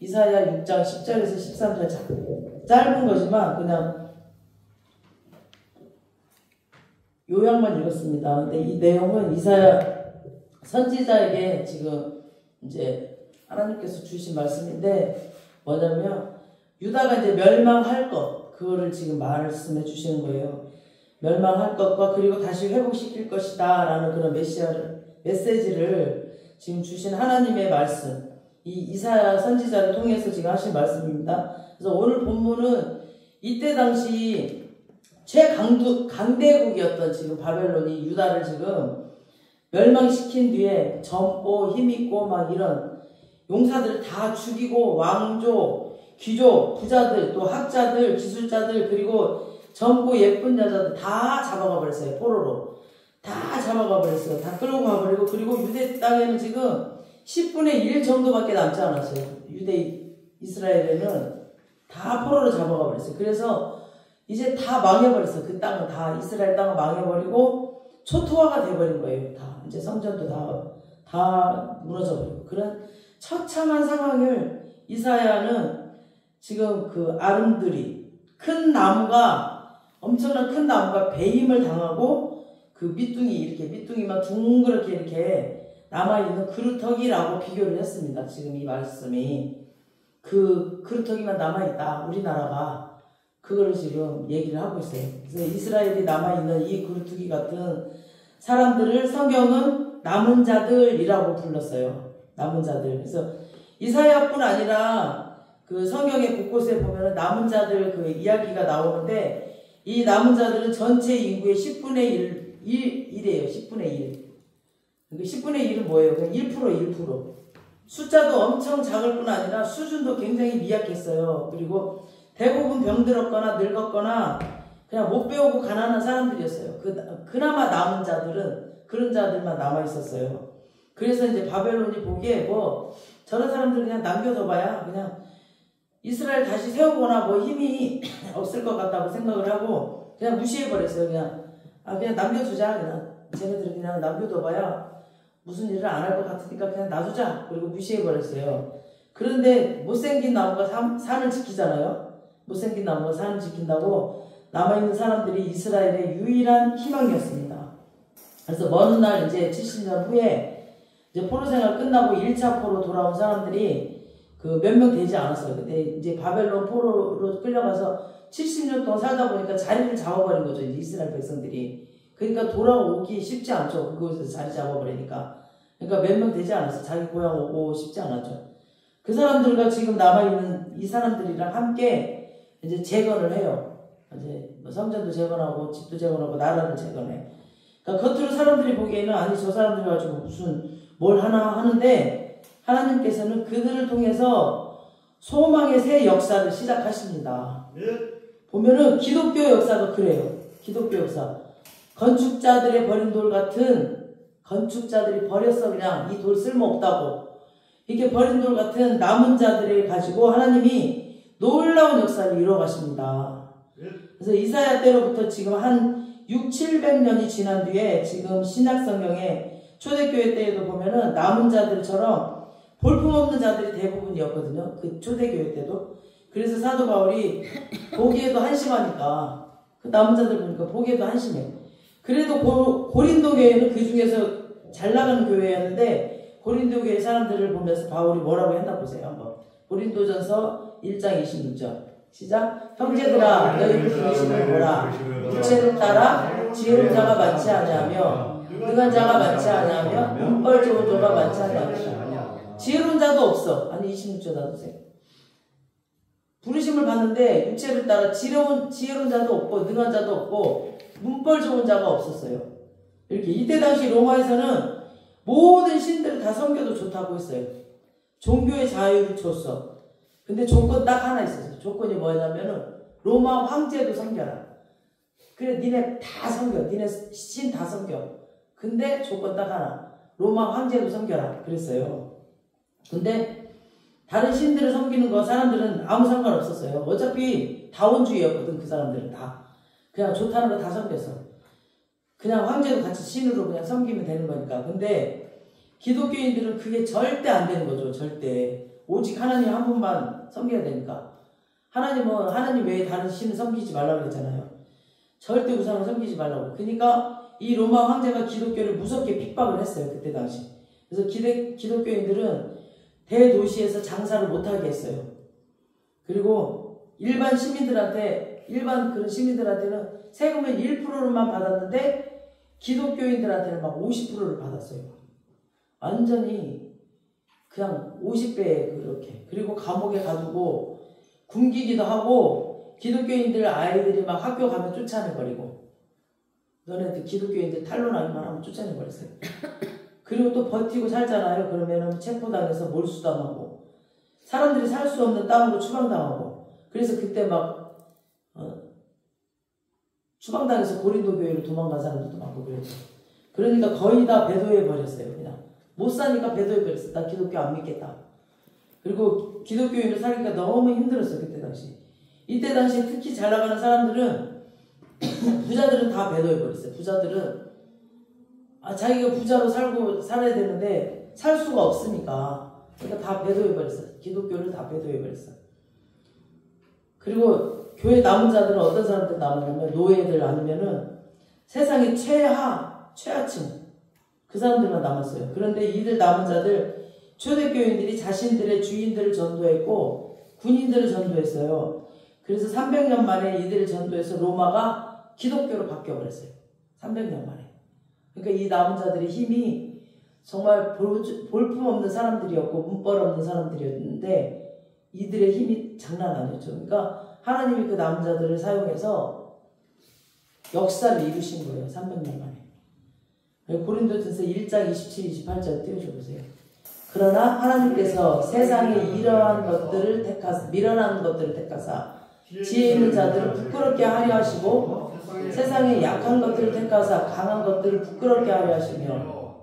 이사야 6장 10절에서 13절 짧은 거지만 그냥 요약만 읽었습니다. 근데 이 내용은 이사야 선지자에게 지금 이제 하나님께서 주신 말씀인데 뭐냐면 유다가 이제 멸망할 것 그거를 지금 말씀해 주시는 거예요. 멸망할 것과 그리고 다시 회복시킬 것이다 라는 그런 메시지를 지금 주신 하나님의 말씀 이 이사야 선지자를 통해서 지금 하신 말씀입니다. 그래서 오늘 본문은 이때 당시 강대국이었던 지금 바벨론이 유다를 지금 멸망시킨 뒤에 젊고 힘있고 막 이런 용사들 다 죽이고 왕족, 귀족, 부자들, 또 학자들, 기술자들 그리고 젊고 예쁜 여자들 다 잡아가 버렸어요. 포로로. 다 잡아가 버렸어요. 다 끌고 가버리고 그리고 유대 땅에는 지금 10분의 1 정도밖에 남지 않았어요. 이스라엘에는 다 포로로 잡아가 버렸어요. 그래서 이제 다 망해버렸어요. 그 땅은 다 이스라엘 땅은 망해버리고 초토화가 돼버린 거예요. 다 이제 성전도 다 무너져버리고 그런 처참한 상황을 이사야는 지금 그 아름드리 엄청난 큰 나무가 배임을 당하고 그 밑둥이만 둥그렇게 이렇게 남아있는 그루터기라고 비교를 했습니다. 지금 이 말씀이 그 그루터기만 남아있다 우리나라가 그거를 지금 얘기를 하고 있어요. 그래서 이스라엘이 남아있는 이 그루터기 같은 사람들을 성경은 남은 자들이라고 불렀어요. 남은 자들. 그래서 이사야뿐 아니라 그 성경의 곳곳에 보면 남은 자들 그 이야기가 나오는데 이 남은 자들은 전체 인구의 10분의 1이에요. 10분의 1. 그 10분의 1은 뭐예요? 그냥 1%. 숫자도 엄청 작을 뿐 아니라 수준도 굉장히 미약했어요. 그리고 대부분 병들었거나 늙었거나 그냥 못 배우고 가난한 사람들이었어요. 그나마 남은 자들은 그런 자들만 남아있었어요. 그래서 이제 바벨론이 보기에 저런 사람들 그냥 남겨둬봐야 그냥 이스라엘 다시 세우거나 힘이 없을 것 같다고 생각을 하고 그냥 무시해버렸어요. 그냥 남겨두자. 그냥 쟤네들은 그냥 남겨둬봐야 무슨 일을 안 할 것 같으니까 그냥 놔두자. 그리고 무시해버렸어요. 그런데 못생긴 나무가 산을 지키잖아요. 못생긴 나무가 산을 지킨다고 남아있는 사람들이 이스라엘의 유일한 희망이었습니다. 그래서 먼 날 이제 70년 후에 이제 포로 생활 끝나고 1차 포로 돌아온 사람들이 몇 명 되지 않았어요. 근데 이제 바벨론 포로로 끌려가서 70년 동안 살다 보니까 자리를 잡아버린 거죠. 이스라엘 백성들이. 그러니까 돌아오기 쉽지 않죠. 그곳에서 자리 잡아버리니까. 그러니까 몇 명 되지 않았어요. 자기 고향 오고 싶지 않았죠. 그 사람들과 지금 남아있는 이 사람들이랑 함께 이제 재건을 해요. 이제 성전도 재건하고 집도 재건하고 나라를 재건해. 그러니까 겉으로 사람들이 보기에는 아니 저 사람들 가지고 무슨 뭘 하나 하는데 하나님께서는 그들을 통해서 소망의 새 역사를 시작하십니다. 보면은 기독교 역사도 그래요. 기독교 역사. 건축자들의 버린 돌 같은 건축자들이 버렸어. 그냥 이 돌 쓸모없다고. 이렇게 버린 돌 같은 남은 자들을 가지고 하나님이 놀라운 역사를 이루어가십니다. 그래서 이사야 때로부터 지금 한 600~700년이 지난 뒤에 지금 신약성경에 초대교회 때에도 보면은 남은 자들처럼 볼품없는 자들이 대부분이었거든요. 그 초대교회 때도. 그래서 사도 바울이 보기에도 한심하니까 그 남은 자들 보니까 보기에도 한심해. 그래도 고린도 교회는 그 중에서 잘 나가는 교회였는데 고린도 교회 사람들을 보면서 바울이 뭐라고 했나 보세요. 한번. 고린도전서 1장 26절. 시작. 형제들아 너희 부르심을 보라. 육체를 따라 지혜로운 자가 많지 아니하며 능한 자가 많지 아니하며 문벌 좋은 자가 많지 아니하며 지혜로운 자도 없어. 아니 26절 놔두세요. 부르심을 받는데 육체를 따라 지혜로운 자도 없고 능한 자도 없고 문벌 좋은 자가 없었어요. 이렇게 이때 당시 로마에서는 모든 신들을 다 섬겨도 좋다고 했어요. 종교의 자유를 줬어. 근데 조건 딱 하나 있었어요. 조건이 뭐냐면은 로마 황제도 섬겨라. 그래 니네 다 섬겨. 니네 신 다 섬겨. 근데 조건 딱 하나. 로마 황제도 섬겨라. 그랬어요. 근데 다른 신들을 섬기는 거 사람들은 아무 상관없었어요. 어차피 다원주의였거든. 그 사람들은 다. 그냥 좋다는 거 다 섬겼어. 그냥 황제도 같이 신으로 그냥 섬기면 되는 거니까. 근데 기독교인들은 그게 절대 안 되는 거죠. 절대. 오직 하나님 한 분만 섬겨야 되니까. 하나님 외에 다른 신을 섬기지 말라고 그랬잖아요. 절대 우상을 섬기지 말라고. 그러니까 이 로마 황제가 기독교를 무섭게 핍박을 했어요. 그때 당시. 그래서 기독교인들은 대도시에서 장사를 못하게 했어요. 그리고 일반 그런 시민들한테는 세금을 1%만 받았는데 기독교인들한테는 막 50%를 받았어요. 완전히 그냥 50배 그렇게. 그리고 감옥에 가두고 굶기기도 하고 기독교인들 아이들이 막 학교 가면 쫓아내버리고 너네들 기독교인들 탄론하기만 하면 쫓아내버렸어요. 그리고 또 버티고 살잖아요. 그러면은 체포당해서 몰수당하고 사람들이 살 수 없는 땅으로 추방당하고 그래서 그때 막 추방당해서 고린도 교회로 도망간 사람들도 많고 그랬죠. 그러니까 거의 다 배도해버렸어요. 그냥 못 사니까 배도해버렸어. 나 기독교 안 믿겠다. 그리고 기독교인으로 살기가 너무 힘들었어요. 그때 당시. 이때 당시 특히 잘 나가는 사람들은 부자들은 다 배도해버렸어요. 부자들은 자기가 부자로 살아야 되는데 살 수가 없으니까 그러니까 다 배도해버렸어요. 기독교를 다 배도해버렸어요. 그리고 교회 남은 자들은 어떤 사람들 남았냐면 노예들 아니면은 세상의 최하층 그 사람들만 남았어요. 그런데 이들 남은 자들 초대교인들이 자신들의 주인들을 전도했고 군인들을 전도했어요. 그래서 300년 만에 이들을 전도해서 로마가 기독교로 바뀌어버렸어요. 300년 만에. 그러니까 이 남은 자들의 힘이 정말 볼품없는 사람들이었고 문벌 없는 사람들이었는데 이들의 힘이 장난 아니었죠. 그러니까 하나님이 그 남은 자들을 사용해서 역사를 이루신 거예요. 300년 만에. 고린도전서 1장 27, 28절 띄워줘보세요. 그러나 하나님께서 세상에 미련한 것들을 택하사 지혜 있는 자들을 부끄럽게 하려 하시고 세상에 약한 것들을 택하사 강한 것들을 부끄럽게 하려 하시며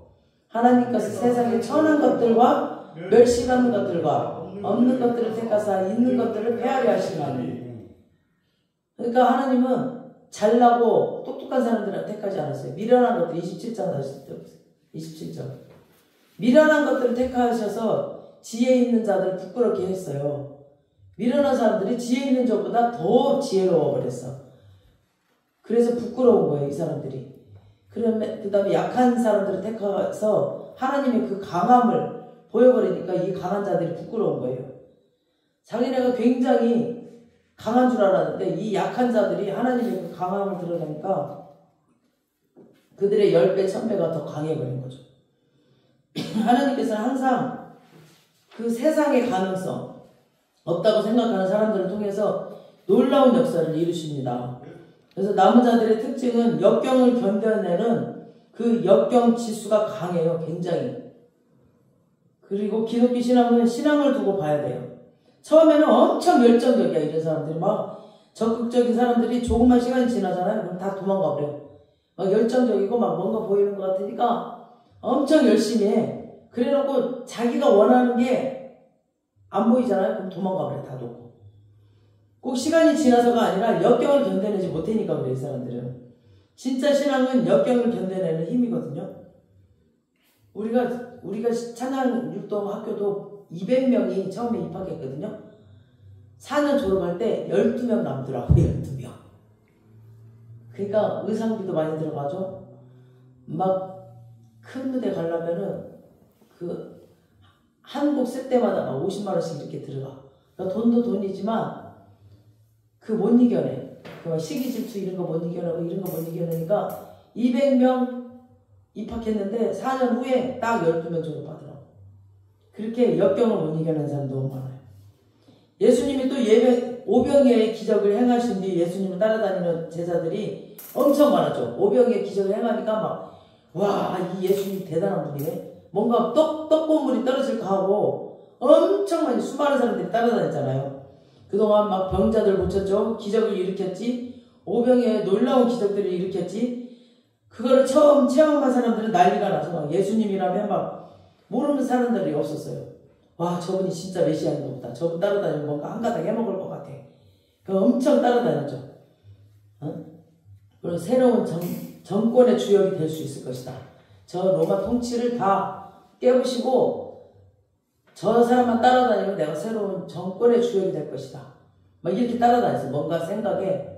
하나님께서 세상에 천한 것들과 멸시하는 것들과 없는 것들을 택하사 있는 것들을 폐하려 하시나니. 그러니까 하나님은 잘나고 똑똑한 사람들을 택하지 않았어요. 미련한 것들 27장 다시 들어보세요. 27장. 미련한 것들을 택하셔서 지혜 있는 자들을 부끄럽게 했어요. 미련한 사람들이 지혜 있는 자보다 더 지혜로워 버렸어. 그래서 부끄러운 거예요, 이 사람들이. 그 다음에 약한 사람들을 택해서 하나님의 그 강함을 보여버리니까 이 강한 자들이 부끄러운 거예요. 자기네가 굉장히 강한 줄 알았는데 이 약한 자들이 하나님의 그 강함을 드러내니까 그들의 10배, 1000배가 더 강해버린 거죠. 하나님께서는 항상 그 세상의 가능성, 없다고 생각하는 사람들을 통해서 놀라운 역사를 이루십니다. 그래서 남은 자들의 특징은 역경을 견뎌내는 그 역경 지수가 강해요. 굉장히. 그리고 기독교 신앙은 신앙을 두고 봐야 돼요. 처음에는 엄청 열정적이야. 이런 사람들이 막 적극적인 사람들이 조금만 시간이 지나잖아요. 그럼 다 도망가 버려요. 막 열정적이고 막 뭔가 보이는 것 같으니까 엄청 열심히 해. 그래놓고 자기가 원하는 게 안 보이잖아요. 그럼 도망가 버려요. 다 놓고. 꼭 시간이 지나서가 아니라 역경을 견뎌내지 못하니까 그래요. 이 사람들은. 진짜 신앙은 역경을 견뎌내는 힘이거든요. 우리가 찬양 율동 학교도 200명이 처음에 입학했거든요. 4년 졸업할 때 12명 남더라고요. 12명. 그러니까 의상비도 많이 들어가죠. 막 큰 무대 가려면은 그 한 곡 쓸 때마다 막 50만 원씩 이렇게 들어가. 그러니까 돈도 돈이지만 그 못 이겨내. 그 시기 질투 이런 거 못 이겨내고 이런 거 못 이겨내니까 200명 입학했는데 4년 후에 딱 12명 졸업하더라고. 그렇게 역경을 못 이겨낸 사람 너무 많아요. 예수님이 또 오병이어의 기적을 행하신 뒤 예수님을 따라다니는 제자들이 엄청 많았죠. 오병이어의 기적을 행하니까 막 와, 이 예수님 대단한 분이네. 뭔가 떡고물이 떨어질까 하고 엄청 많이 수많은 사람들이 따라다녔잖아요. 그동안 막 병자들 고쳤죠. 기적을 일으켰지. 오병이어의 놀라운 기적들을 일으켰지. 그거를 처음 체험한 사람들은 난리가 나서 막 예수님이라면 막 모르는 사람들이 없었어요. 와, 저분이 진짜 메시아인가 보다. 저분 따라다니면 뭔가 한 가닥 해먹을 것 같아. 그 엄청 따라다녔죠. 그리고 새로운 정권의 주역이 될 수 있을 것이다. 저 로마 통치를 다 깨부시고 저 사람만 따라다니면 내가 새로운 정권의 주역이 될 것이다. 막 이렇게 따라다녔어. 뭔가 생각에,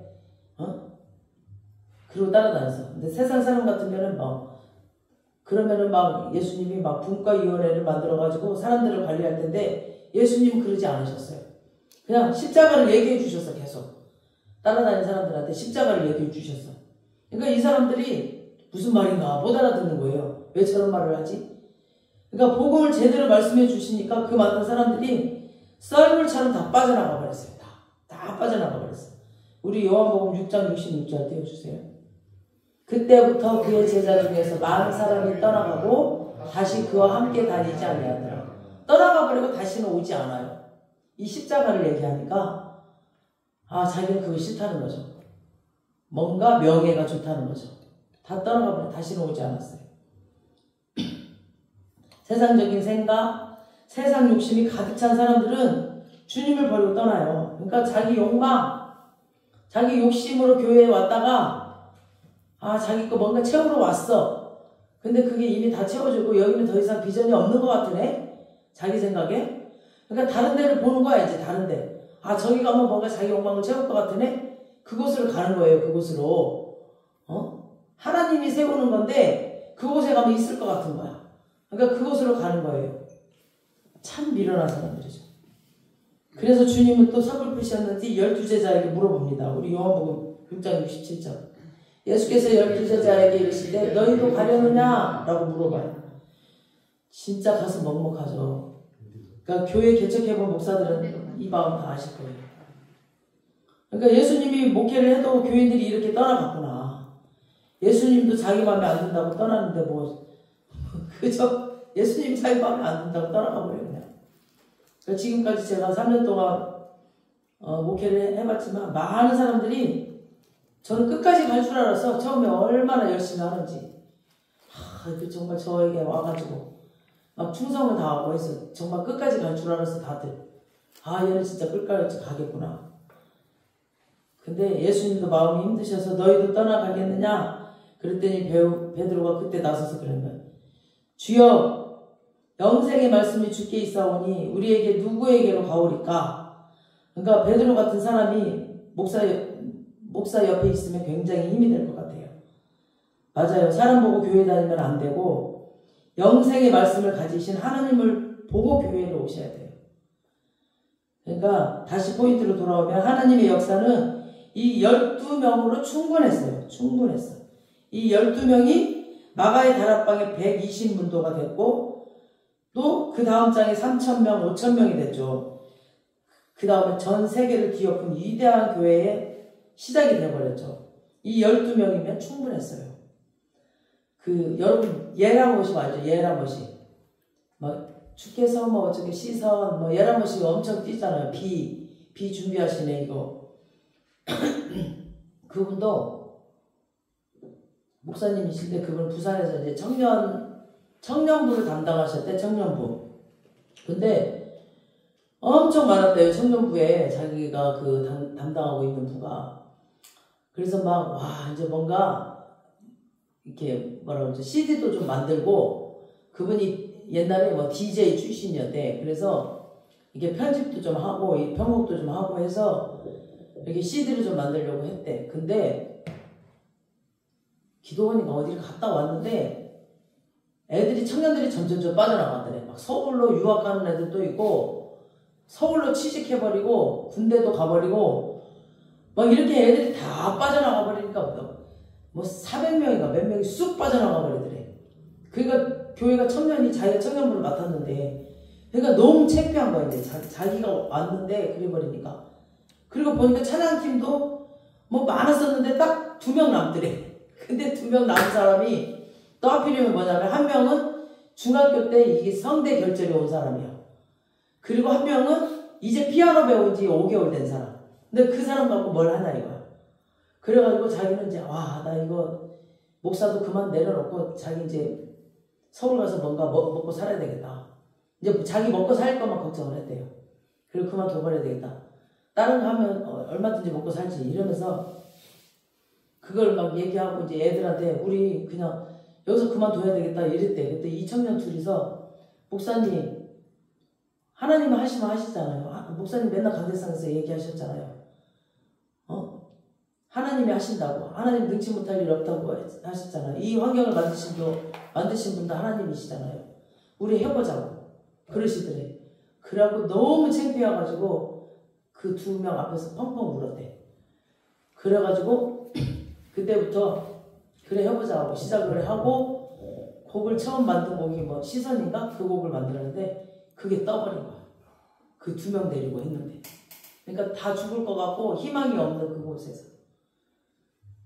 그리고 따라다녔어. 근데 세상 사람 같으면은 그러면은 예수님이 분과위원회를 만들어가지고 사람들을 관리할 텐데 예수님은 그러지 않으셨어요. 그냥 십자가를 얘기해 주셨어. 계속 따라다니는 사람들한테 십자가를 얘기해 주셨어. 그러니까 이 사람들이 무슨 말인가 못 알아듣는 거예요. 왜 저런 말을 하지? 그러니까 복음을 제대로 말씀해 주시니까 그 많은 사람들이 썰물처럼 다 빠져나가 버렸어요. 다 빠져나가 버렸어요. 우리 요한복음 6장 66절 띄워주세요. 그때부터 그의 제자 중에서 많은 사람이 떠나가고 다시 그와 함께 다니지 아니하더라. 떠나가 버리고 다시는 오지 않아요. 이 십자가를 얘기하니까 자기는 그거 싫다는 거죠. 뭔가 명예가 좋다는 거죠. 다 떠나가 버리고 다시는 오지 않았어요. 세상적인 생각, 세상 욕심이 가득 찬 사람들은 주님을 버리고 떠나요. 그러니까 자기 욕망, 자기 욕심으로 교회에 왔다가 자기 거 뭔가 채우러 왔어. 근데 그게 이미 다 채워지고 여기는 더 이상 비전이 없는 것 같으네? 자기 생각에? 그러니까 다른 데를 보는 거야, 이제 다른 데. 저기 가면 뭔가 자기 욕망을 채울 것 같으네? 그곳으로 가는 거예요, 그곳으로. 하나님이 세우는 건데 그곳에 가면 있을 것 같은 거야. 그러니까 그곳으로 가는 거예요. 참 미련한 사람들이죠. 그래서 주님은 또 서글프셨는지 12제자에게 물어봅니다. 우리 요한복음 6장 67절. 예수께서 12제자에게 이르시되 너희도 가려느냐? 라고 물어봐요. 진짜 가슴 먹먹하죠. 그러니까 교회 개척해본 목사들은 이 마음 다 아실 거예요. 그러니까 예수님이 목회를 해도 교인들이 이렇게 떠나갔구나. 예수님도 자기 마음에 안 든다고 떠났는데 그저 예수님이 자기 마음에 안 든다고 떠나가 버려요. 그냥. 그러니까 지금까지 제가 3년 동안 목회를 해봤지만 많은 사람들이 저는 끝까지 갈 줄 알았어. 처음에 얼마나 열심히 하는지. 정말 저에게 와가지고 막 충성을 다하고 해서 정말 끝까지 갈 줄 알았어. 다들. 얘는 진짜 끝까지 가겠구나. 근데 예수님도 마음이 힘드셔서 너희도 떠나가겠느냐? 그랬더니 베드로가 그때 나서서 그런 거예요. 주여, 영생의 말씀이 주께 있사오니 우리에게 누구에게로 가오리까? 그러니까 베드로 같은 사람이 목사 옆에 있으면 굉장히 힘이 될 것 같아요. 맞아요. 사람 보고 교회 다니면 안 되고 영생의 말씀을 가지신 하나님을 보고 교회로 오셔야 돼요. 그러니까 다시 포인트로 돌아오면 하나님의 역사는 이 12명으로 충분했어요. 이 12명이 마가의 다락방에 120문도가 됐고 또 그 다음 장에 3,000명, 5,000명이 됐죠. 그 다음에 전 세계를 뒤엎은 위대한 교회의 시작이 되어버렸죠. 이 12명이면 충분했어요. 여러분 예라못이 알죠? 예라못이 주께서 어쩌게 시선 예라못이 엄청 뛰잖아요. 비 준비하시네 이거. 그분도 목사님이신데 그분 부산에서 이제 청년부를 담당하셨대. 청년부. 근데 엄청 많았대요. 청년부에 자기가 담당하고 있는 부가. 그래서 이제 뭔가 이렇게 CD도 좀 만들고 그분이 옛날에 DJ 출신이었대. 그래서 이게 편집도 좀 하고 편곡도 좀 하고 해서 이렇게 CD를 좀 만들려고 했대. 근데 기도원이가 어디를 갔다 왔는데 청년들이 점점 빠져나가더래. 서울로 유학 가는 애들도 있고 서울로 취직해버리고 군대도 가버리고 이렇게 애들이 다 빠져나가 버리니까 400명인가 몇 명이 쑥 빠져나가 버리더래. 그러니까 교회가 자기가 청년부를 맡았는데 그러니까 너무 창피한 거야. 이제 자기가 왔는데 그래버리니까. 그리고 보니까 찬양팀도 많았었는데 딱 2명 남더래. 근데 2명 남은 사람이 또 하필이면 뭐냐면 한 명은 중학교 때 이게 성대 결절이 온 사람이야. 그리고 한 명은 이제 피아노 배운 지 5개월 된 사람. 근데 그 사람 갖고 뭘 하냐 이거야. 그래가지고 자기는 이제 나 이거 목사도 그만 내려놓고 자기 이제 서울 가서 뭔가 먹고 살아야 되겠다. 이제 자기 먹고 살 것만 걱정을 했대요. 그리고 그만둬버려야 되겠다. 다른 거 하면 얼마든지 먹고 살지 이러면서 그걸 얘기하고 이제 애들한테 우리 그냥 여기서 그만둬야 되겠다 이랬대. 그때 이 청년 둘이서 목사님 하나님은 하시면 하시잖아요. 목사님 맨날 강대상에서 얘기하셨잖아요. 하나님이 하신다고. 하나님 능치 못할 일 없다고 하셨잖아요. 이 환경을 만드신 분도 하나님이시잖아요. 우리 해보자고 그러시더래. 그러고 너무 창피해가지고 그 2명 앞에서 펑펑 울었대. 그래가지고 그때부터 그래 해보자고 시작을 하고 곡을 처음 만든 곡이 뭐 시선인가? 그 곡을 만들었는데 그게 떠버린 거야. 그 2명 데리고 했는데. 그러니까 다 죽을 것 같고 희망이 없는 그곳에서.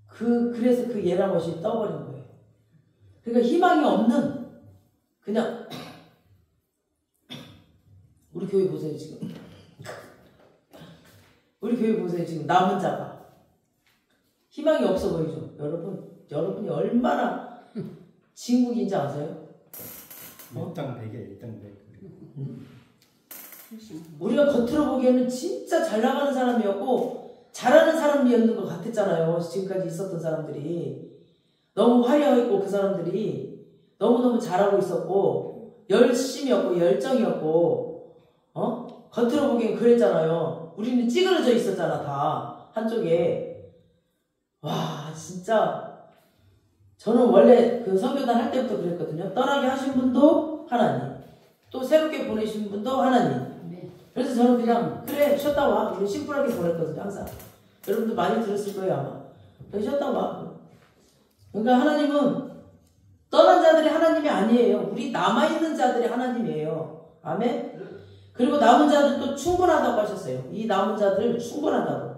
그래서 그 예라못이 떠버린 거예요. 그러니까 희망이 없는 그냥 우리 교회 보세요 지금. 우리 교회 보세요 지금 남은 자가 희망이 없어 보이죠. 여러분이 얼마나 진국인지 아세요? 일당백이야. 우리가 겉으로 보기에는 진짜 잘 나가는 사람이었고 잘하는 사람이었는 것 같았잖아요. 지금까지 있었던 사람들이 너무 화려했고 그 사람들이 너무너무 잘하고 있었고 열심이었고 열정이었고 겉으로 보기엔 그랬잖아요. 우리는 찌그러져 있었잖아. 다 한쪽에. 와 진짜 저는 원래 그 선교단 할 때부터 그랬거든요. 떠나게 하신 분도 하나님, 또 새롭게 보내신 분도 하나님. 그래서 저는 그냥 그래 쉬었다 와 우리 심플하게 보냈거든요. 항상 여러분도 많이 들었을 거예요 아마. 그래 쉬었다 와. 그러니까 하나님은 떠난 자들이 하나님이 아니에요. 우리 남아있는 자들이 하나님이에요. 아멘. 그리고 남은 자들도 충분하다고 하셨어요. 이 남은 자들 충분하다고.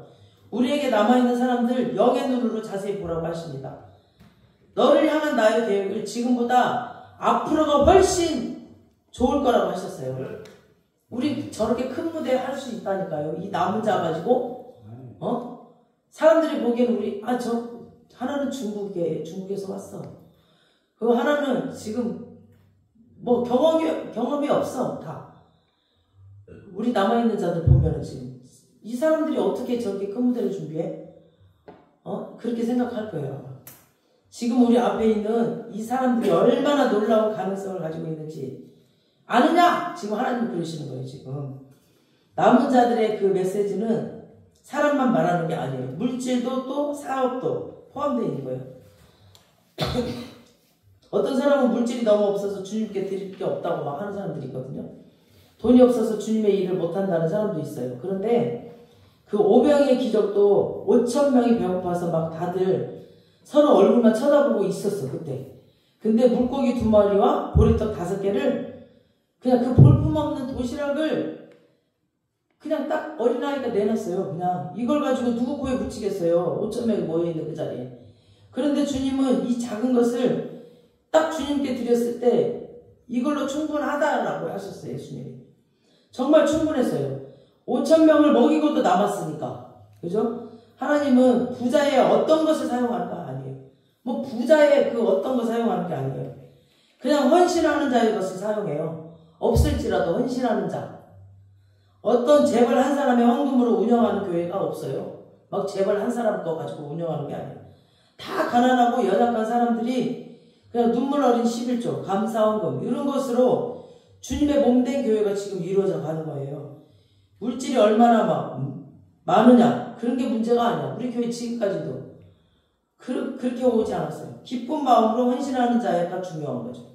우리에게 남아있는 사람들 영의 눈으로 자세히 보라고 하십니다. 너를 향한 나의 계획을 지금보다 앞으로가 훨씬 좋을 거라고 하셨어요. 우리 저렇게 큰 무대 할 수 있다니까요. 이 남은 자 가지고 사람들이 보기에는 우리 저 하나는 중국에서 왔어. 그 하나는 지금 뭐 경험이 없어 다. 우리 남아있는 자들 보면은 지금 이 사람들이 어떻게 저렇게 큰 무대를 준비해? 그렇게 생각할 거예요. 지금 우리 앞에 있는 이 사람들이 얼마나 놀라운 가능성을 가지고 있는지 아느냐? 지금 하나님 그러시는 거예요, 지금. 남은 자들의 그 메시지는 사람만 말하는 게 아니에요. 물질도 또 사업도 포함되어 있는 거예요. 어떤 사람은 물질이 너무 없어서 주님께 드릴 게 없다고 막 하는 사람들이 있거든요. 돈이 없어서 주님의 일을 못한다는 사람도 있어요. 그런데 그 오병의 기적도 5,000명이 배고파서 막 다들 서로 얼굴만 쳐다보고 있었어, 그때. 근데 물고기 2마리와 보리떡 5개를 그냥 그 볼품없는 도시락을 그냥 딱 어린아이가 내놨어요. 그냥 이걸 가지고 누구 코에 붙이겠어요. 5,000명이 모여있는 그 자리에. 그런데 주님은 이 작은 것을 딱 주님께 드렸을 때 이걸로 충분하다라고 하셨어요. 예수님이. 정말 충분했어요. 5,000명을 먹이고도 남았으니까. 그죠? 하나님은 부자의 어떤 것을 사용하는가 아니에요. 뭐 부자의 그 어떤 거 사용하는 게 아니에요. 그냥 헌신하는 자의 것을 사용해요. 없을지라도 헌신하는 자. 어떤 재벌 한 사람의 헌금으로 운영하는 교회가 없어요. 막 재벌 한 사람 거 가지고 운영하는 게 아니에요. 다 가난하고 연약한 사람들이 그냥 눈물 어린 11조, 감사헌금 이런 것으로 주님의 몸된 교회가 지금 이루어져 가는 거예요. 물질이 얼마나 많으냐 그런 게 문제가 아니야. 우리 교회 지금까지도 그렇게 오지 않았어요. 기쁜 마음으로 헌신하는 자가 중요한 거죠.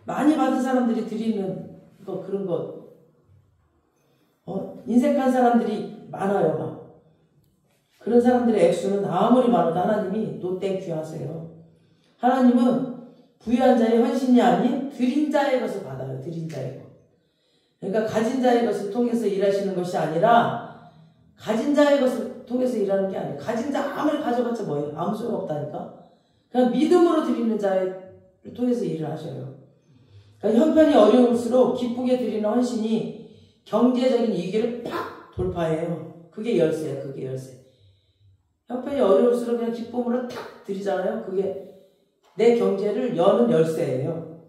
많이 받은 사람들이 드리는 거 그런 거 인색한 사람들이 많아요. 막. 그런 사람들의 액수는 아무리 많아도 하나님이 노땡큐 하세요. 하나님은 부유한 자의 헌신이 아닌 드린 자의 것을 받아요. 드린 자의 것. 그러니까 가진 자의 것을 통해서 일하시는 것이 아니라 가진 자의 것을 통해서 일하는 게 아니에요. 가진 자 아무리 가져봤자 뭐예요? 아무 소용없다니까. 그냥 믿음으로 드리는 자를 통해서 일을 하셔요. 그러니까 형편이 어려울수록 기쁘게 드리는 헌신이 경제적인 위기를 팍 돌파해요. 그게 열쇠예요. 그게 열쇠. 형편이 어려울수록 그냥 기쁨으로 탁 드리잖아요. 그게 내 경제를 여는 열쇠예요.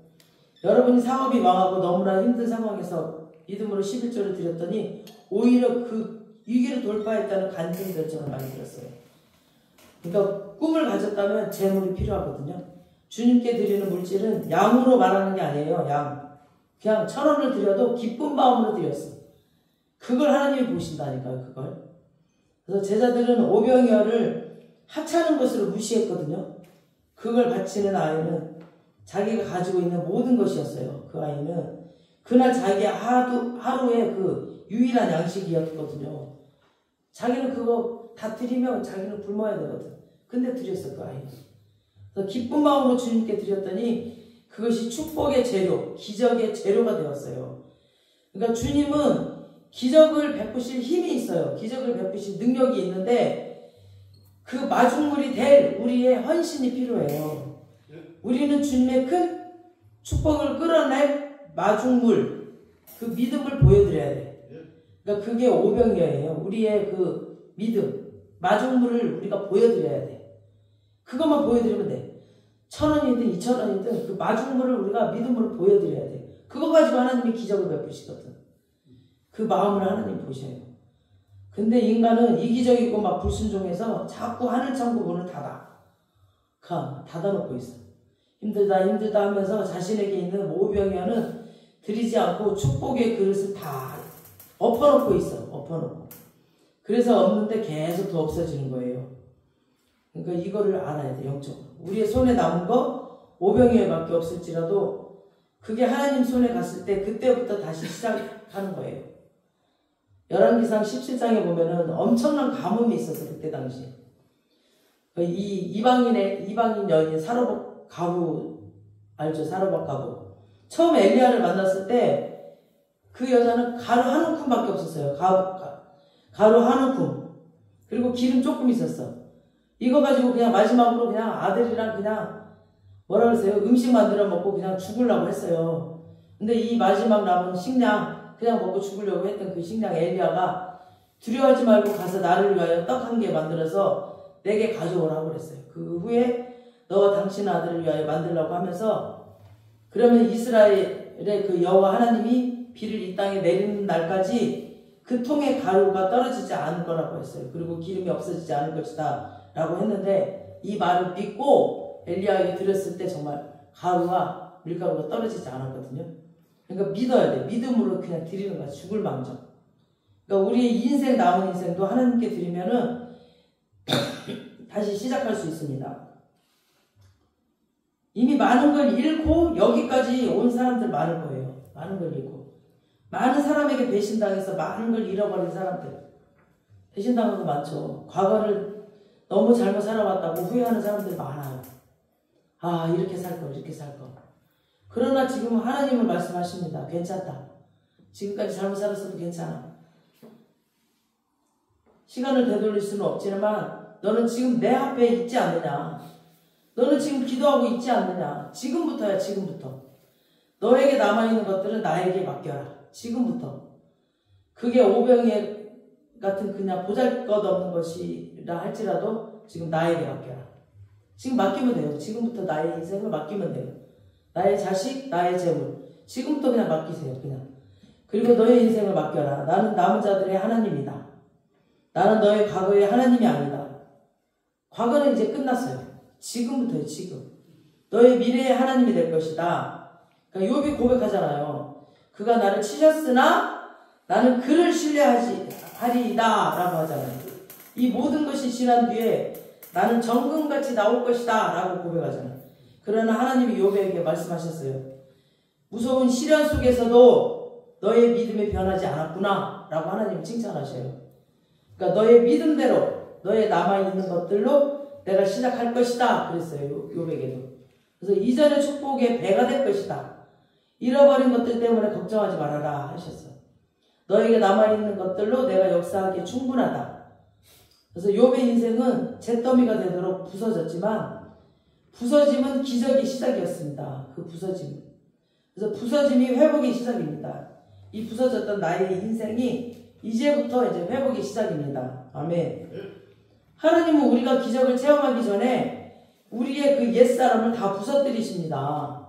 여러분이 사업이 망하고 너무나 힘든 상황에서 믿음으로 11조를 드렸더니 오히려 그 위기를 돌파했다는 간증 결정을 많이 들었어요. 그러니까 꿈을 가졌다면 재물이 필요하거든요. 주님께 드리는 물질은 양으로 말하는 게 아니에요. 양. 그냥 1,000원을 드려도 기쁜 마음으로 드렸어. 그걸 하나님이 보신다니까요. 그걸. 그래서 제자들은 오병이어를 하찮은 것으로 무시했거든요. 그걸 바치는 아이는 자기가 가지고 있는 모든 것이었어요. 그 아이는 그날 자기 하루의 그 유일한 양식이었거든요. 자기는 그거 다 드리면 자기는 굶어야 되거든. 근데 드렸어, 그 아이는. 그래서 기쁜 마음으로 주님께 드렸더니 그것이 축복의 재료, 기적의 재료가 되었어요. 그러니까 주님은 기적을 베푸실 힘이 있어요. 기적을 베푸실 능력이 있는데 그 마중물이 될 우리의 헌신이 필요해요. 우리는 주님의 큰 축복을 끌어낼 마중물, 그 믿음을 보여드려야 돼. 그러니까 그게 오병이어예요. 우리의 그 믿음, 마중물을 우리가 보여드려야 돼. 그것만 보여드리면 돼. 1,000원이든 2,000원이든 그 마중물을 우리가 믿음으로 보여드려야 돼. 그거 가지고 하나님이 기적을 베푸시거든. 그 마음을 하나님 보셔요. 근데 인간은 이기적이고 막 불순종해서 자꾸 하늘창고 문을 닫아놓고 있어. 힘들다 하면서 자신에게 있는 오병이어는 드리지 않고 축복의 그릇을 다 엎어놓고 있어. 엎어놓고. 그래서 없는데 계속 더 없어지는 거예요. 그러니까 이거를 알아야 돼. 영적으로. 우리의 손에 남은 거 오병이어밖에 없을지라도 그게 하나님 손에 갔을 때 그때부터 다시 시작하는 거예요. 열왕기상 17장에 보면은 엄청난 가뭄이 있었어. 그때 당시. 이 이방인 여인 사로박 가부 알죠? 사로박 가부. 처음 엘리야를 만났을 때 그 여자는 가루 한 움큼밖에 없었어요. 가루 한 움큼. 그리고 기름 조금 있었어. 이거 가지고 그냥 마지막으로 그냥 아들이랑 그냥 뭐라 그러세요? 음식 만들어 먹고 그냥 죽으려고 했어요. 근데 이 마지막 남은 식량 그냥 먹고 죽으려고 했던 그 식량 엘리야가 두려워하지 말고 가서 나를 위하여 떡 한 개 만들어서 내게 가져오라고 그랬어요. 그 후에 너와 당신 아들을 위하여 만들라고 하면서 그러면 이스라엘의 그 여호와 하나님이 비를 이 땅에 내리는 날까지 그 통에 가루가 떨어지지 않을 거라고 했어요. 그리고 기름이 없어지지 않을 것이다 라고 했는데 이 말을 믿고 엘리야에게 드렸을 때 정말 가루와 밀가루가 떨어지지 않았거든요. 그러니까 믿어야 돼. 믿음으로 그냥 드리는 거야. 죽을 망정. 그러니까 우리의 인생 남은 인생도 하나님께 드리면은 다시 시작할 수 있습니다. 이미 많은 걸 잃고 여기까지 온 사람들 많을 거예요. 많은 걸 잃고. 많은 사람에게 배신당해서 많은 걸 잃어버린 사람들. 배신당한 거 많죠. 과거를 너무 잘못 살아왔다고 후회하는 사람들 많아요. 아, 이렇게 살 걸, 이렇게 살 걸. 그러나 지금 하나님은 말씀하십니다. 괜찮다. 지금까지 잘못 살았어도 괜찮아. 시간을 되돌릴 수는 없지만 너는 지금 내 앞에 있지 않느냐. 너는 지금 기도하고 있지 않느냐. 지금부터야. 지금부터. 너에게 남아있는 것들은 나에게 맡겨라. 지금부터. 그게 오병이어 같은 그냥 보잘것없는 것이라 할지라도 지금 나에게 맡겨라. 지금 맡기면 돼요. 지금부터 나의 인생을 맡기면 돼요. 나의 자식, 나의 재물. 지금부터 그냥 맡기세요. 그냥. 그리고 너의 인생을 맡겨라. 나는 남은 자들의 하나님이다. 나는 너의 과거의 하나님이 아니다. 과거는 이제 끝났어요. 지금부터요. 지금. 너의 미래의 하나님이 될 것이다. 그러니까 욥이 고백하잖아요. 그가 나를 치셨으나 나는 그를 신뢰하리이다 라고 하잖아요. 이 모든 것이 지난 뒤에 나는 정금같이 나올 것이다 라고 고백하잖아요. 그러나 하나님이 욥에게 말씀하셨어요. 무서운 시련 속에서도 너의 믿음이 변하지 않았구나 라고 하나님이 칭찬하셔요. 그러니까 너의 믿음대로 너의 남아있는 것들로 내가 시작할 것이다 그랬어요. 욥에게도. 그래서 이전의 축복의 배가 될 것이다. 잃어버린 것들 때문에 걱정하지 말아라 하셨어. 너에게 남아있는 것들로 내가 역사하기에 충분하다. 그래서 욥의 인생은 잿더미가 되도록 부서졌지만 부서짐은 기적의 시작이었습니다. 그 부서짐. 그래서 부서짐이 회복의 시작입니다. 이 부서졌던 나의 인생이 이제부터 이제 회복의 시작입니다. 아멘. 하나님은 우리가 기적을 체험하기 전에 우리의 그 옛사람을 다 부서뜨리십니다.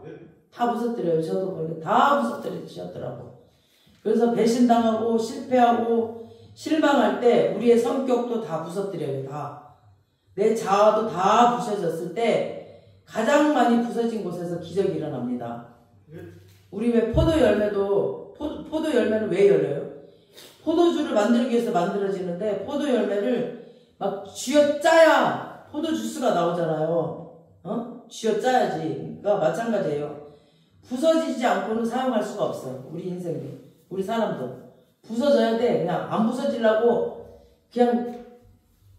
다 부서뜨려요. 저도 보니까 다 부서뜨리셨더라고. 그래서 배신당하고 실패하고 실망할 때 우리의 성격도 다 부서뜨려요. 다. 내 자아도 다 부서졌을 때 가장 많이 부서진 곳에서 기적이 일어납니다. 우리 왜 포도 열매도 포도 열매는 왜 열려요? 포도주를 만들기 위해서 만들어지는데 포도 열매를 막 쥐어짜야 포도 주스가 나오잖아요. 쥐어짜야지. 그러니까 마찬가지예요. 부서지지 않고는 사용할 수가 없어요. 우리 인생도, 우리 사람도 부서져야 돼. 그냥 안 부서지려고 그냥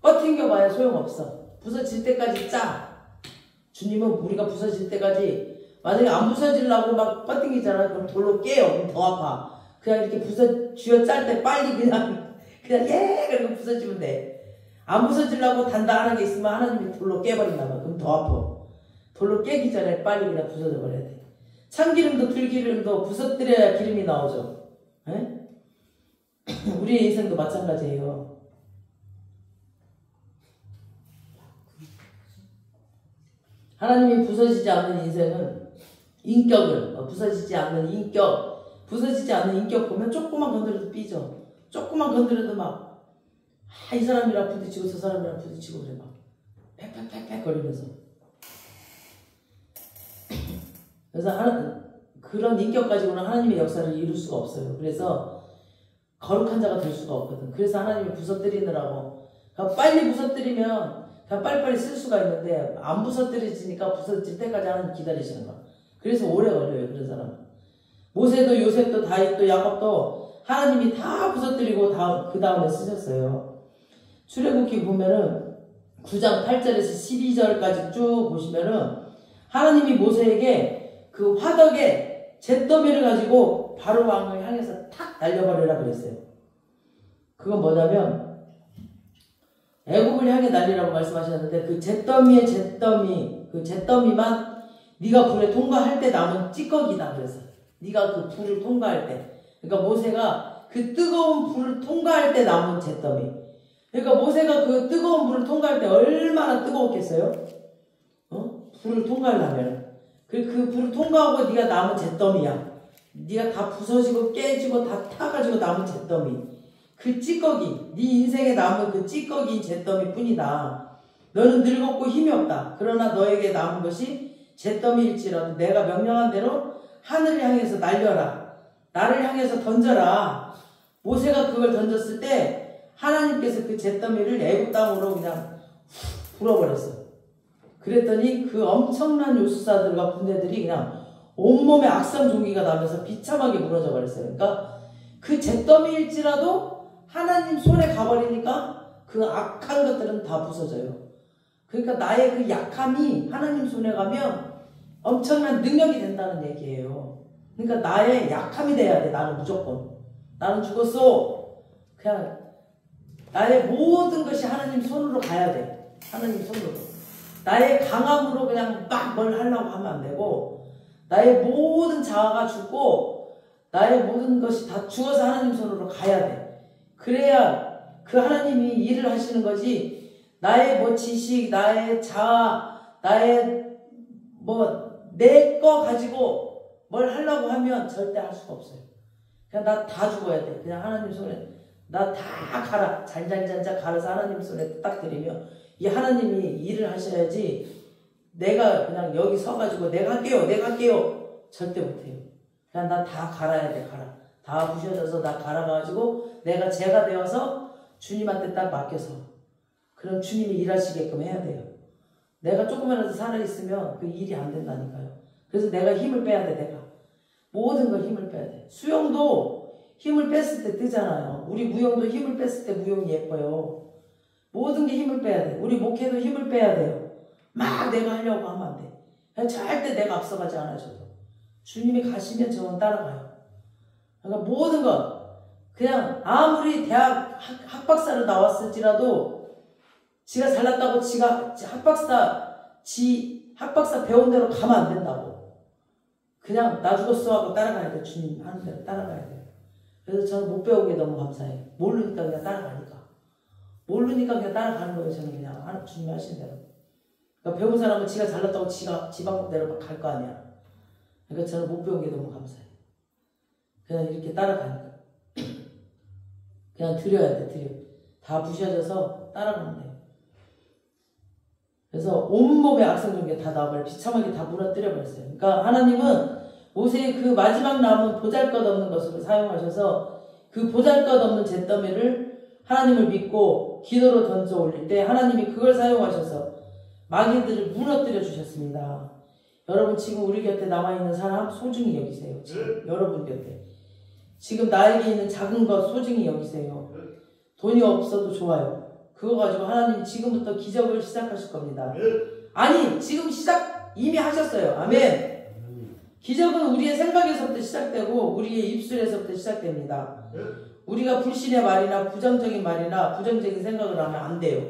버팅겨봐야 소용없어. 부서질 때까지 짜. 주님은 우리가 부서질 때까지, 만약에 안 부서지려고 막 버팅기잖아. 그럼 돌로 깨요. 그럼 더 아파. 그냥 이렇게 쥐어짤 때 빨리 그냥 그리고 부서지면 돼. 안 부서지려고 단단하게 있으면 하나님이 돌로 깨버린다 봐. 그럼 더 아파. 돌로 깨기 전에 빨리 그냥 부서져 버려야 돼. 참기름도 들기름도 부서뜨려야 기름이 나오죠. 에? 우리 인생도 마찬가지예요. 하나님이 부서지지 않는 인생은 인격을, 부서지지 않는 인격 보면 조금만 건드려도 삐져. 조금만 건드려도 막, 이 사람이랑 부딪히고 저 사람이랑 부딪히고 그래 막. 팩팩팩팩 거리면서. 그래서 그런 인격 가지고는 하나님의 역사를 이룰 수가 없어요. 그래서 거룩한 자가 될 수가 없거든. 그래서 하나님이 부서뜨리느라고. 그러니까 빨리 부서뜨리면 그냥 빨리빨리 쓸 수가 있는데 안 부서뜨려지니까 부서질 때까지 하나님 기다리시는 거야. 그래서 오래 걸려요. 그런 사람은. 모세도 요셉도 다윗도 야곱도 하나님이 다 부서뜨리고 그 다음에 쓰셨어요. 출애굽기 보면은 9장 8절에서 12절까지 쭉 보시면은 하나님이 모세에게 그 화덕에 잿더미를 가지고 바로 왕을 향해서 탁 날려버리라 그랬어요. 그건 뭐냐면 애굽을 향해 날리라고 말씀하셨는데 그 잿더미만 네가 불에 통과할 때 남은 찌꺼기다 그래서 네가 그 불을 통과할 때, 그러니까 모세가 그 뜨거운 불을 통과할 때 남은 잿더미. 그러니까 모세가 그 뜨거운 불을 통과할 때 얼마나 뜨거웠겠어요? 불을 통과하려면 그 불을 통과하고 네가 남은 잿더미야. 네가 다 부서지고 깨지고 다 타가지고 남은 잿더미. 그 찌꺼기, 네 인생에 남은 그 찌꺼기인 잿더미 뿐이다. 너는 늙었고 힘이 없다. 그러나 너에게 남은 것이 잿더미일지라도 내가 명령한 대로 하늘을 향해서 날려라. 나를 향해서 던져라. 모세가 그걸 던졌을 때 하나님께서 그 잿더미를 애굽 땅으로 그냥 불어버렸어. 그랬더니 그 엄청난 요술사들과 군대들이 그냥 온몸에 악성 종기가 나면서 비참하게 무너져 버렸어요. 그러니까 그 잿더미일지라도 하나님 손에 가버리니까 그 악한 것들은 다 부서져요. 그러니까 나의 그 약함이 하나님 손에 가면 엄청난 능력이 된다는 얘기예요. 그러니까 나의 약함이 돼야 돼. 나는 무조건. 나는 죽었어. 그냥 나의 모든 것이 하나님 손으로 가야 돼. 하나님 손으로. 나의 강함으로 그냥 막 뭘 하려고 하면 안 되고 나의 모든 자아가 죽고 나의 모든 것이 다 죽어서 하나님 손으로 가야 돼. 그래야 그 하나님이 일을 하시는 거지. 나의 뭐 지식, 나의 자아, 나의 내 거 가지고 뭘 하려고 하면 절대 할 수가 없어요. 그냥 나 다 죽어야 돼. 그냥 하나님 손에 나 다 갈아. 잔잔잔잔 갈아서 하나님 손에 딱 드리면 이 하나님이 일을 하셔야지 내가 그냥 여기 서가지고 내가 할게요. 절대 못해요. 그냥 나 다 갈아야 돼. 갈아. 다 부셔져서 나 갈아가지고 내가 제가 되어서 주님한테 딱 맡겨서 그럼 주님이 일하시게끔 해야 돼요. 내가 조금이라도 살아있으면 그 일이 안 된다니까요. 그래서 내가 힘을 빼야 돼. 내가 모든 걸 힘을 빼야 돼. 수영도 힘을 뺐을 때 뜨잖아요. 우리 무용도 힘을 뺐을 때 무용이 예뻐요. 모든 게 힘을 빼야 돼. 우리 목회도 힘을 빼야 돼요. 막 내가 하려고 하면 안 돼. 절대 내가 앞서가지 않아줘도 주님이 가시면 저는 따라가요. 그러니까 모든 것 그냥 아무리 대학 학박사로 나왔을지라도 지가 잘났다고 지가 학박사 배운 대로 가면 안 된다고. 그냥 나 죽었어 하고 따라가야 돼. 주님 하는 대로 따라가야 돼요. 그래서 저는 못 배운 게 너무 감사해요. 모르니까 그냥 따라가니까. 모르니까 그냥 따라가는 거예요. 저는 그냥 주님이 하시는 대로. 그러니까 배운 사람은 지가 잘났다고 지가 지 방법대로 갈 거 아니야. 그러니까 저는 못 배운 게 너무 감사해요. 그냥 이렇게 따라가니까. 그냥 드려야 돼. 드려. 다 부셔져서 따라가면 돼요. 그래서 온몸에 악성종기가 다 나와버려 비참하게 다 무너뜨려 버렸어요. 그러니까 하나님은 모세의 그 마지막 남은 보잘것없는 것으로 사용하셔서 그 보잘것없는 잿더미를 하나님을 믿고 기도로 던져 올릴 때 하나님이 그걸 사용하셔서 마귀들을 무너뜨려 주셨습니다. 여러분 지금 우리 곁에 남아있는 사람 소중히 여기세요. 지금 여러분 곁에 지금 나에게 있는 작은 것 소중히 여기세요. 돈이 없어도 좋아요. 그거 가지고 하나님이 지금부터 기적을 시작하실 겁니다. 아니 지금 시작 이미 하셨어요. 아멘. 기적은 우리의 생각에서부터 시작되고 우리의 입술에서부터 시작됩니다. 우리가 불신의 말이나 부정적인 말이나 부정적인 생각을 하면 안 돼요.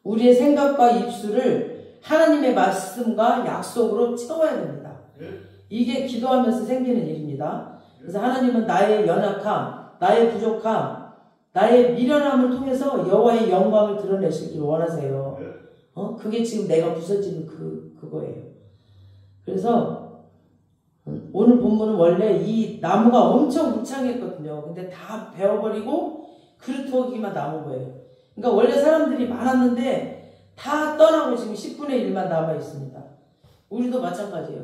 우리의 생각과 입술을 하나님의 말씀과 약속으로 채워야 됩니다. 이게 기도하면서 생기는 일입니다. 그래서 하나님은 나의 연약함, 나의 부족함, 나의 미련함을 통해서 여호와의 영광을 드러내시길 원하세요. 그게 지금 내가 부서지는 그거예요. 그래서 오늘 본문은 원래 이 나무가 엄청 우창했거든요. 근데 다 베어버리고 그루터기만 남은 거예요. 그러니까 원래 사람들이 많았는데 다 떠나고 지금 10분의 1만 남아 있습니다. 우리도 마찬가지예요.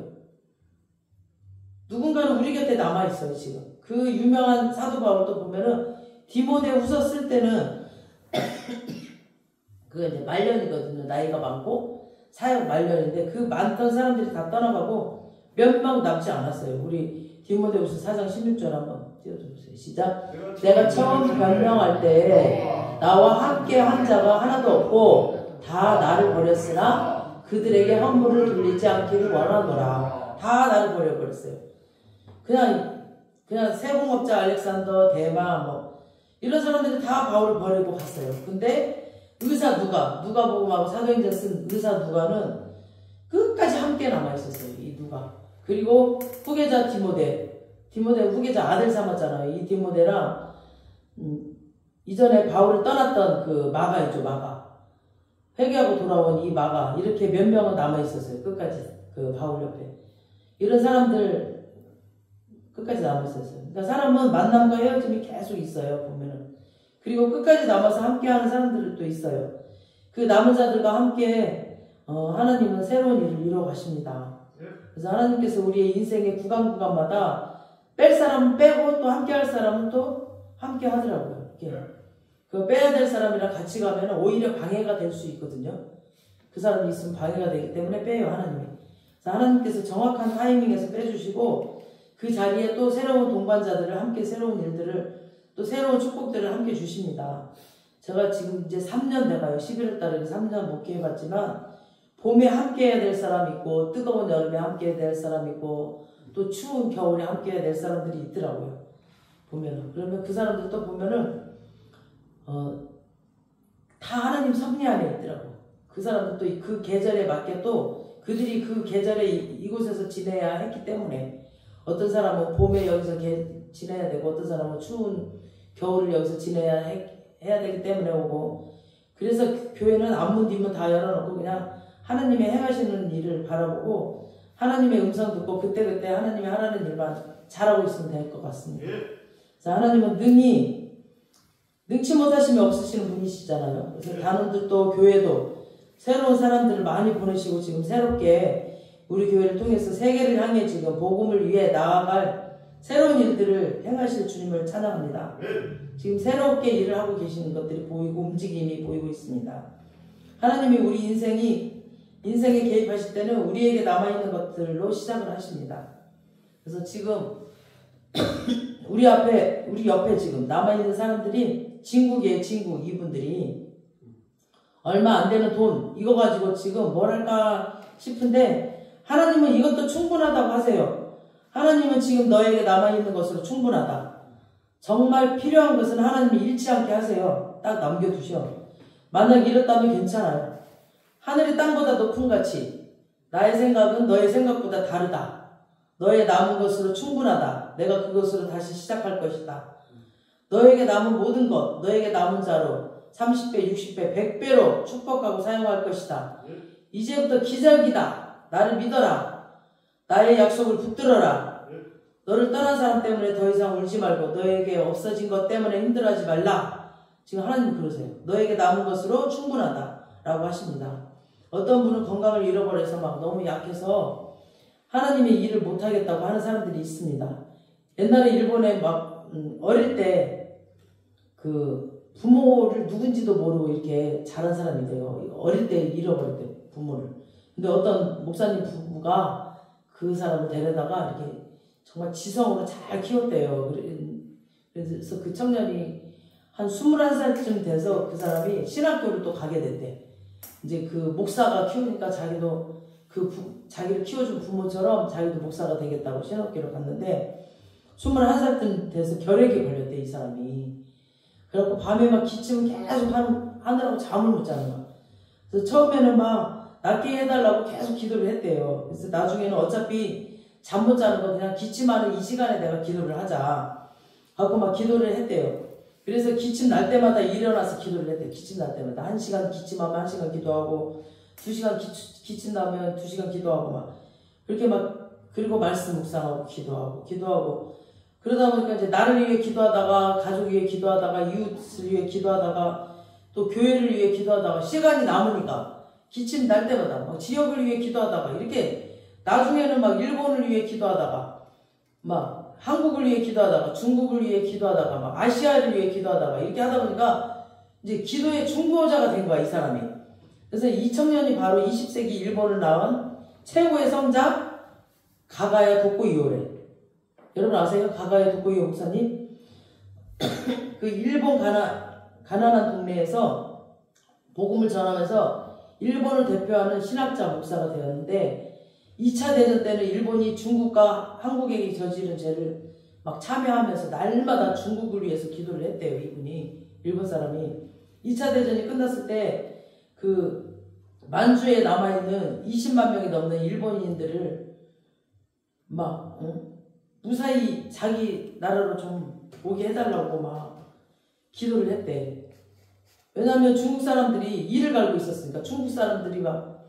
누군가는 우리 곁에 남아 있어요. 지금 그 유명한 사도 바울도 보면은 디모데후서 쓸 때는 그게 이제 말년이거든요. 나이가 많고 사역 말년인데 그 많던 사람들이 다 떠나가고 몇 명 남지 않았어요. 우리 디모데후서 4장 16절 한번 띄워주세요. 시작. 내가 처음 변명할 때 나와 함께 한 자가 하나도 없고 다 나를 버렸으나 그들에게 허물을 돌리지 않기를 원하노라. 다 나를 버려버렸어요. 그냥 세공업자 알렉산더, 대마 뭐 이런 사람들이 다 바울을 버리고 갔어요. 근데 의사 누가복음하고 사도행전 쓴 의사 누가는 끝까지 함께 남아 있었어요. 이 누가. 그리고 후계자 디모데 후계자 아들 삼았잖아요. 이 디모데랑 이전에 바울을 떠났던 그 마가 있죠. 마가 회개하고 돌아온 이 마가 이렇게 몇 명은 남아 있었어요. 끝까지 그 바울 옆에 이런 사람들 끝까지 남아 있었어요. 그러니까 사람은 만남과 헤어짐이 계속 있어요. 보면은 그리고 끝까지 남아서 함께하는 사람들도 있어요. 그 남은 자들과 함께 하나님은 새로운 일을 이루어 가십니다. 그래서 하나님께서 우리의 인생의 구간마다 뺄 사람은 빼고 또 함께 할 사람은 또 함께 하더라고요. 그 빼야 될 사람이랑 같이 가면 오히려 방해가 될 수 있거든요. 그 사람이 있으면 방해가 되기 때문에 빼요, 하나님이. 그래서 하나님께서 정확한 타이밍에서 빼주시고 그 자리에 또 새로운 동반자들을 함께 새로운 일들을 또 새로운 축복들을 함께 주십니다. 제가 지금 이제 3년 돼가요. 11월 달에 3년 목회해봤지만 봄에 함께 해야 될 사람 있고 뜨거운 여름에 함께 해야 될 사람 있고 또 추운 겨울에 함께 해야 될 사람들이 있더라고요. 보면은 그러면 그 사람들 또 보면은 다 하나님 섭리 안에 있더라고. 그 사람들 또 그 계절에 맞게 또 그들이 그 계절에 이곳에서 지내야 했기 때문에 어떤 사람은 봄에 여기서 지내야 되고 어떤 사람은 추운 겨울을 여기서 지내야 해야 되기 때문에 오고 그래서 교회는 앞문 뒷문 다 열어놓고 그냥 하나님의 행하시는 일을 바라보고 하나님의 음성 듣고 그때그때 하나님이 하라는 일만 잘하고 있으면 될 것 같습니다. 그래서 하나님은 능치 못하심이 없으시는 분이시잖아요. 그래서 단원들도 교회도 새로운 사람들을 많이 보내시고 지금 새롭게 우리 교회를 통해서 세계를 향해 지금 복음을 위해 나아갈 새로운 일들을 행하실 주님을 찬양합니다. 지금 새롭게 일을 하고 계시는 것들이 보이고 움직임이 보이고 있습니다. 하나님이 우리 인생에 개입하실 때는 우리에게 남아있는 것들로 시작을 하십니다. 그래서 지금 우리 옆에 지금 남아있는 사람들이 진국이에요. 진국. 이분들이 얼마 안 되는 돈 이거 가지고 지금 뭘 할까 싶은데 하나님은 이것도 충분하다고 하세요. 하나님은 지금 너에게 남아있는 것으로 충분하다. 정말 필요한 것은 하나님이 잃지 않게 하세요. 딱 남겨두셔. 만약 잃었다면 괜찮아요. 하늘이 땅보다 높은 가치. 나의 생각은 너의 생각보다 다르다. 너의 남은 것으로 충분하다. 내가 그것으로 다시 시작할 것이다. 너에게 남은 모든 것, 너에게 남은 자로 30배, 60배, 100배로 축복하고 사용할 것이다. 이제부터 기적이다. 나를 믿어라. 나의 약속을 붙들어라. 너를 떠난 사람 때문에 더 이상 울지 말고 너에게 없어진 것 때문에 힘들어하지 말라. 지금 하나님 그러세요. 너에게 남은 것으로 충분하다 라고 하십니다. 어떤 분은 건강을 잃어버려서 막 너무 약해서 하나님의 일을 못하겠다고 하는 사람들이 있습니다. 옛날에 일본에 막 어릴 때 그 부모를 누군지도 모르고 이렇게 자란 사람이 돼요. 어릴 때 잃어버릴 때 부모를. 근데 어떤 목사님 부부가 그 사람을 데려다가 이렇게 정말 지성으로 잘 키웠대요. 그래서 그 청년이 한 21살쯤 돼서 그 사람이 신학교를 또 가게 됐대. 이제 그 목사가 키우니까 자기도 자기를 키워준 부모처럼 자기도 목사가 되겠다고 신학교를 갔는데 21살쯤 돼서 결핵이 걸렸대, 이 사람이. 그래갖고 밤에 막 기침을 계속 하느라고 잠을 못 자는 거야. 그래서 처음에는 막 낫게 해달라고 계속 기도를 했대요. 그래서 나중에는 어차피 잠 못 자는 거 그냥 기침하는 이 시간에 내가 기도를 하자 하고 막 기도를 했대요. 그래서 기침 날 때마다 일어나서 기도를 했대요. 기침 날 때마다 1시간 기침하면 1시간 기도하고 2시간 기침 나면 2시간 기도하고 막 그렇게 막 그리고 말씀 묵상하고 기도하고 그러다 보니까 이제 나를 위해 기도하다가 가족 위해 기도하다가 이웃을 위해 기도하다가 또 교회를 위해 기도하다가 시간이 남으니까 기침 날 때마다 막 지역을 위해 기도하다가 이렇게 나중에는 막 일본을 위해 기도하다가 막 한국을 위해 기도하다가 중국을 위해 기도하다가 막 아시아를 위해 기도하다가 이렇게 하다 보니까 이제 기도의 중보자가 된 거야, 이 사람이. 그래서 이 청년이 바로 20세기 일본을 낳은 최고의 성자 가가야 도코이오래. 여러분 아세요? 가가야 도코이오 목사님? 그 일본 가난한 동네에서 복음을 전하면서 일본을 대표하는 신학자 목사가 되었는데 2차 대전 때는 일본이 중국과 한국에게 저지른 죄를 막 참여하면서 날마다 중국을 위해서 기도를 했대요. 이분이 일본 사람이 2차 대전이 끝났을 때 그 만주에 남아있는 20만 명이 넘는 일본인들을 막 무사히 자기 나라로 좀 오게 해달라고 막 기도를 했대. 왜냐하면 중국 사람들이 이를 갈고 있었으니까. 중국 사람들이 막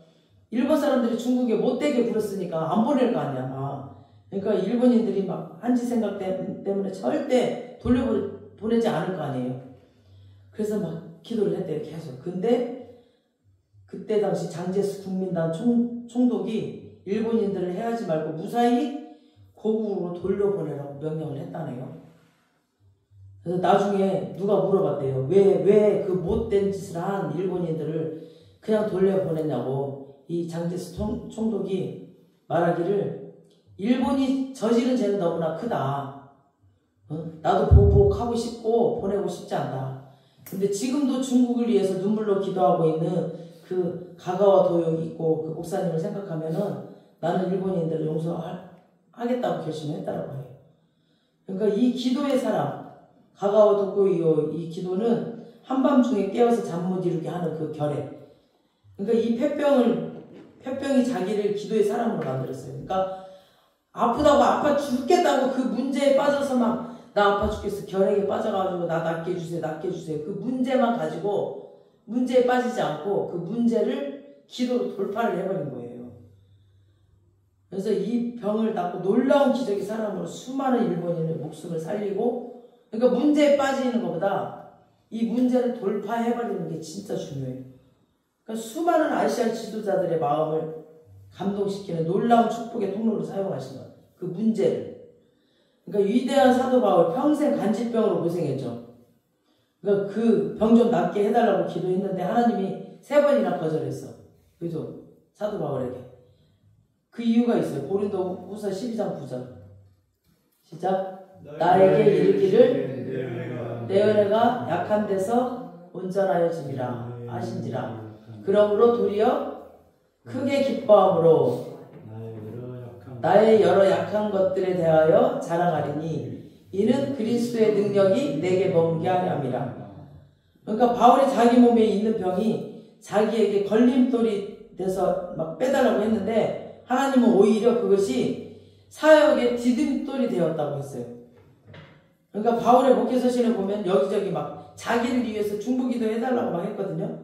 일본 사람들이 중국에 못되게 굴었으니까 안 보낼 거 아니야 막. 그러니까 일본인들이 막 한지 생각 때문에 절대 돌려보내지 않을 거 아니에요. 그래서 막 기도를 했대요, 계속. 근데 그때 당시 장제스 국민당 총독이 일본인들을 해하지 말고 무사히 고국으로 돌려보내라고 명령을 했다네요. 그래서 나중에 누가 물어봤대요. 왜 그 못된 짓을 한 일본인들을 그냥 돌려보냈냐고. 이 장제스 총독이 말하기를 일본이 저지른 죄는 너무나 크다. 나도 보복하고 싶고 보내고 싶지 않다. 근데 지금도 중국을 위해서 눈물로 기도하고 있는 그 가가와 도요이 있고 그 목사님을 생각하면은 나는 일본인들을 용서하겠다고 결심했다라고 해요. 그러니까 이 기도의 사람 가가와 도코이오 이 기도는 한밤중에 깨어서 잠 못 이루게 하는 그 결핵. 그러니까 이 폐병이 자기를 기도의 사람으로 만들었어요. 그러니까 아프다고 아파 죽겠다고 그 문제에 빠져서 막 나 아파 죽겠어 결핵에 빠져가지고 나 낫게 해주세요. 그 문제만 가지고 문제에 빠지지 않고 그 문제를 기도로 돌파를 해버린 거예요. 그래서 이 병을 낫고 놀라운 기적의 사람으로 수많은 일본인의 목숨을 살리고 그러니까 문제에 빠지는 것보다 이 문제를 돌파해버리는 게 진짜 중요해요. 그러니까 수많은 아시아 지도자들의 마음을 감동시키는 놀라운 축복의 통로를 사용하신 거예요. 그 문제를. 그러니까 위대한 사도 바울 평생 간질병으로 고생했죠. 그러니까 그 병 좀 낫게 해달라고 기도했는데 하나님이 3번이나 거절했어. 그죠? 사도 바울에게. 그 이유가 있어요. 고린도후서 12장 9절. 시작. 나에게 이르기를 내 은혜가 약한 데서 온전하여짐이라 하신지라. 그러므로 도리어 크게 기뻐함으로 나의 여러 약한 것들에 대하여 자랑하리니 이는 그리스도의 능력이 내게 머물게 하려 함이라. 그러니까 바울이 자기 몸에 있는 병이 자기에게 걸림돌이 돼서 막 빼달라고 했는데 하나님은 오히려 그것이 사역의 디딤돌이 되었다고 했어요. 그러니까 바울의 목회서신에 보면 여기저기 막 자기를 위해서 중보기도 해달라고 막 했거든요.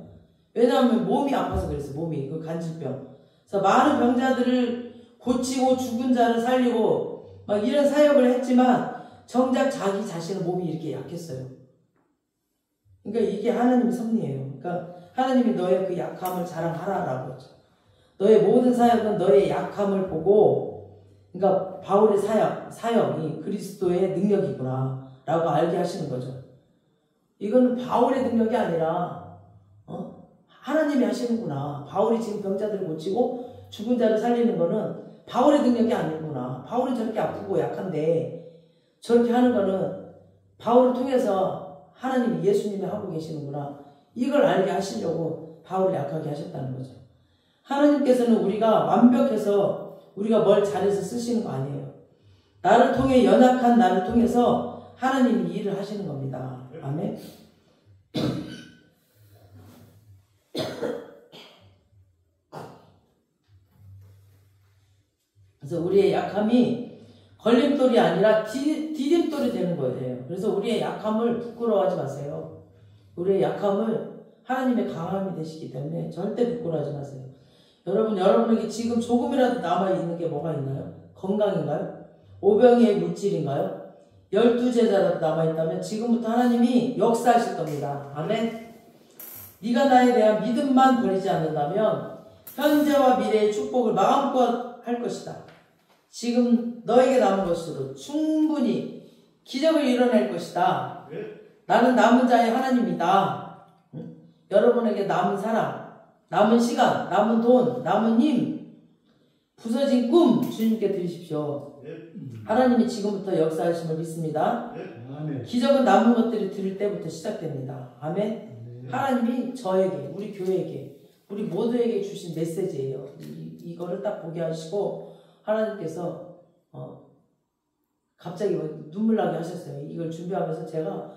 왜냐하면 몸이 아파서 그랬어요. 몸이 그 간질병. 그래서 많은 병자들을 고치고 죽은 자를 살리고 막 이런 사역을 했지만 정작 자기 자신의 몸이 이렇게 약했어요. 그러니까 이게 하나님의 섭리예요. 그러니까 하나님이 너의 그 약함을 자랑하라라고 했죠. 너의 모든 사역은 너의 약함을 보고 그러니까 바울의 사역이 그리스도의 능력이구나 라고 알게 하시는 거죠. 이거는 바울의 능력이 아니라 하나님이 하시는구나. 바울이 지금 병자들을 고치고 죽은 자를 살리는 거는 바울의 능력이 아니구나. 바울은 저렇게 아프고 약한데 저렇게 하는 거는 바울을 통해서 하나님이 예수님이 하고 계시는구나. 이걸 알게 하시려고 바울을 약하게 하셨다는 거죠. 하나님께서는 우리가 완벽해서 우리가 뭘 잘해서 쓰시는 거 아니에요. 나를 통해 연약한 나를 통해서 하나님이 일을 하시는 겁니다. 아멘. 그래서 우리의 약함이 걸림돌이 아니라 디딤돌이 되는 거예요. 그래서 우리의 약함을 부끄러워하지 마세요. 우리의 약함을 하나님의 강함이 되시기 때문에 절대 부끄러워하지 마세요. 여러분에게 지금 조금이라도 남아있는 게 뭐가 있나요? 건강인가요? 오병이의 물질인가요? 12제자라도 남아있다면 지금부터 하나님이 역사하실 겁니다. 아멘. 네가 나에 대한 믿음만 버리지 않는다면 현재와 미래의 축복을 마음껏 할 것이다. 지금 너에게 남은 것으로 충분히 기적을 이뤄낼 것이다. 나는 남은 자의 하나님이다. 여러분에게 남은 사랑, 남은 시간, 남은 돈, 남은 힘, 부서진 꿈 주님께 드리십시오. 하나님이 지금부터 역사하심을 믿습니다. 기적은 남은 것들이 들을 때부터 시작됩니다. 아멘. 하나님이 저에게, 우리 교회에게, 우리 모두에게 주신 메시지예요. 이거를 딱 보게 하시고 하나님께서 갑자기 눈물 나게 하셨어요. 이걸 준비하면서 제가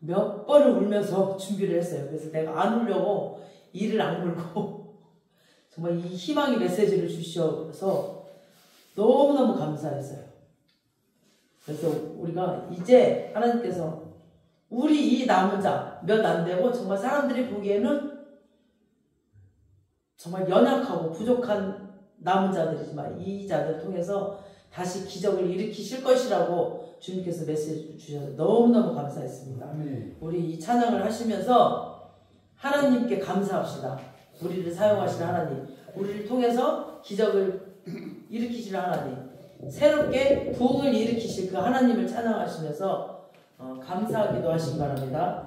몇 번을 울면서 준비를 했어요. 그래서 내가 안 울려고 이를 악물고 정말 이 희망의 메시지를 주셔서 너무너무 감사했어요. 그래서 우리가 이제 하나님께서 우리 이 남은 자 몇 안 되고 정말 사람들이 보기에는 정말 연약하고 부족한 남은 자들이지만 이 자들을 통해서 다시 기적을 일으키실 것이라고 주님께서 메시지를 주셔서 너무너무 감사했습니다. 우리 이 찬양을 하시면서 하나님께 감사합시다. 우리를 사용하시는 하나님, 우리를 통해서 기적을 일으키시는 하나님, 새롭게 부흥을 일으키실 그 하나님을 찬양하시면서 감사하기도 하시기 바랍니다.